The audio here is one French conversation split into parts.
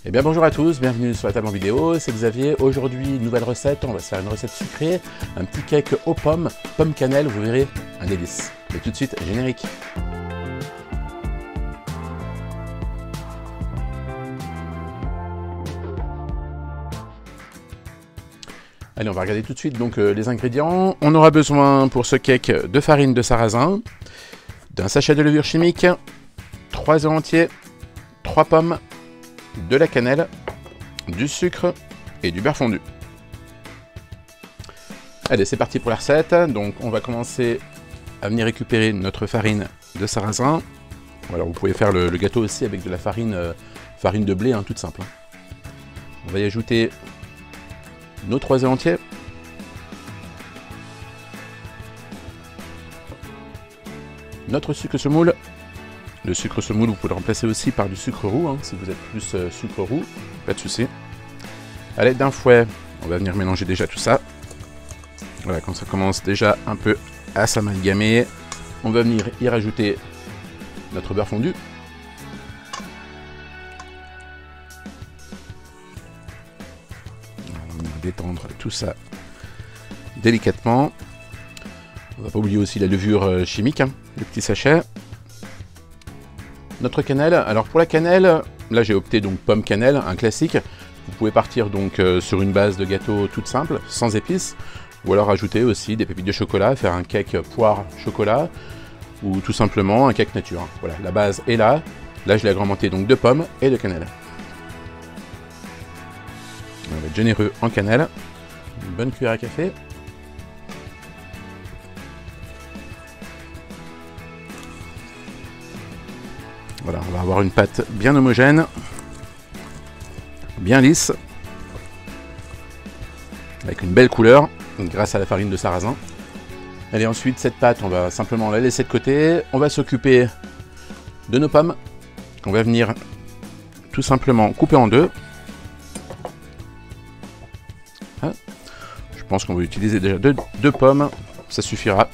Eh bien bonjour à tous, bienvenue sur la table en vidéo, c'est Xavier. Aujourd'hui, nouvelle recette, on va se faire une recette sucrée, un petit cake aux pommes, pomme cannelle, vous verrez, un délice. Mais tout de suite, générique. Allez, on va regarder tout de suite donc les ingrédients. On aura besoin pour ce cake de farine de sarrasin, d'un sachet de levure chimique, 3 œufs entiers, 3 pommes, de la cannelle, du sucre et du beurre fondu. Allez, c'est parti pour la recette. Donc on va commencer à venir récupérer notre farine de sarrasin. Alors vous pouvez faire le gâteau aussi avec de la farine, farine de blé, hein, toute simple. On va y ajouter nos 3 œufs entiers. Notre sucre semoule. Le sucre semoule, vous pouvez le remplacer aussi par du sucre roux, hein, si vous êtes plus sucre roux, pas de souci. À l'aide d'un fouet, on va venir mélanger déjà tout ça. Voilà, quand ça commence déjà un peu à s'amalgamer, on va venir y rajouter notre beurre fondu. On va détendre tout ça délicatement. On va pas oublier aussi la levure chimique, hein, le petit sachet. Notre cannelle, alors pour la cannelle, là j'ai opté donc pomme cannelle, un classique. Vous pouvez partir donc sur une base de gâteau toute simple, sans épices, ou alors ajouter aussi des pépites de chocolat, faire un cake poire chocolat, ou tout simplement un cake nature. Voilà, la base est là. Là je l'ai agrémenté donc de pommes et de cannelle. On va être généreux en cannelle, une bonne cuillère à café. Voilà, on va avoir une pâte bien homogène, bien lisse, avec une belle couleur, grâce à la farine de sarrasin. Allez, ensuite, cette pâte, on va simplement la laisser de côté. On va s'occuper de nos pommes, qu'on va venir tout simplement couper en deux. Ah, je pense qu'on va utiliser déjà deux pommes, ça suffira.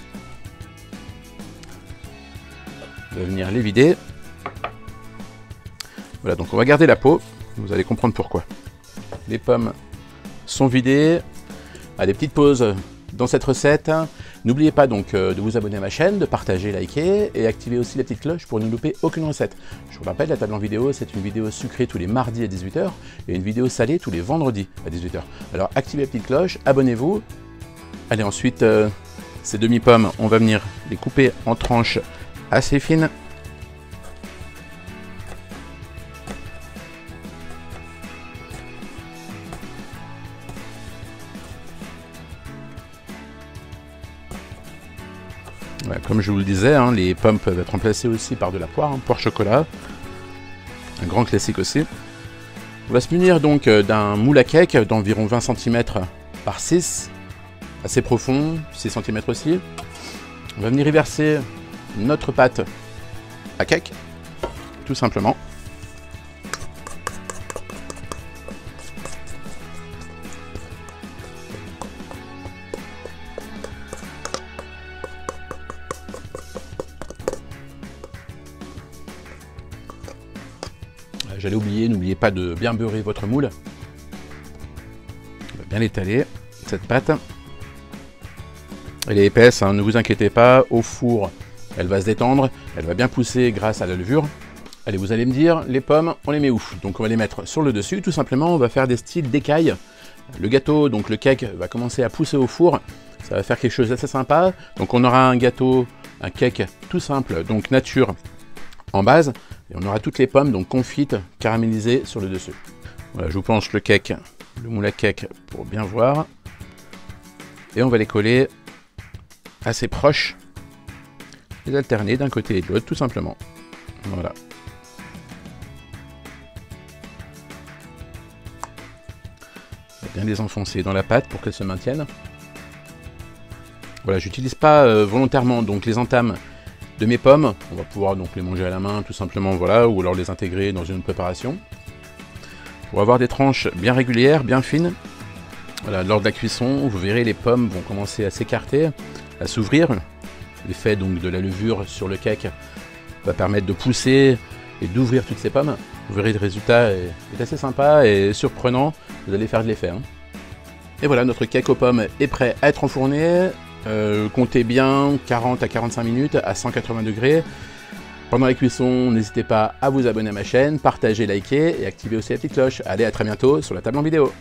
On va venir les vider. Voilà, donc on va garder la peau, vous allez comprendre pourquoi. Les pommes sont vidées, à des petites pauses dans cette recette. N'oubliez pas donc de vous abonner à ma chaîne, de partager, liker et activer aussi la petite cloche pour ne louper aucune recette. Je vous rappelle, la table en vidéo, c'est une vidéo sucrée tous les mardis à 18 h et une vidéo salée tous les vendredis à 18 h. Alors activez la petite cloche, abonnez-vous. Allez, ensuite, ces demi-pommes, on va venir les couper en tranches assez fines. Ouais, comme je vous le disais, hein, les pommes peuvent être remplacées aussi par de la poire, hein, poire chocolat. Un grand classique aussi. On va se munir donc d'un moule à cake d'environ 20 cm par 6, assez profond, 6 cm aussi. On va venir y verser notre pâte à cake, tout simplement. J'allais oublier, n'oubliez pas de bien beurrer votre moule. On va bien l'étaler, cette pâte. Elle est épaisse, hein, ne vous inquiétez pas, au four, elle va se détendre, elle va bien pousser grâce à la levure. Allez, vous allez me dire, les pommes, on les met où? Donc on va les mettre sur le dessus, tout simplement, on va faire des styles d'écailles. Le gâteau, donc le cake, va commencer à pousser au four, ça va faire quelque chose d'assez sympa. Donc on aura un gâteau, un cake tout simple, donc nature, en base. Et on aura toutes les pommes donc confites, caramélisées sur le dessus. Voilà, je vous penche le cake, le moule à cake pour bien voir. Et on va les coller assez proches, les alterner d'un côté et de l'autre tout simplement. Voilà. On va bien les enfoncer dans la pâte pour qu'elles se maintiennent. Voilà, j'utilise pas volontairement donc les entames de mes pommes, on va pouvoir donc les manger à la main tout simplement, voilà, ou alors les intégrer dans une préparation. Pour avoir des tranches bien régulières, bien fines, voilà, lors de la cuisson, vous verrez les pommes vont commencer à s'écarter, à s'ouvrir. L'effet donc de la levure sur le cake va permettre de pousser et d'ouvrir toutes ces pommes. Vous verrez, le résultat est assez sympa et surprenant. Vous allez faire de l'effet. Hein. Et voilà, notre cake aux pommes est prêt à être enfourné. Comptez bien 40 à 45 minutes à 180 degrés. Pendant la cuisson, n'hésitez pas à vous abonner à ma chaîne, partager, liker et activer aussi la petite cloche. Allez, à très bientôt sur la table en vidéo.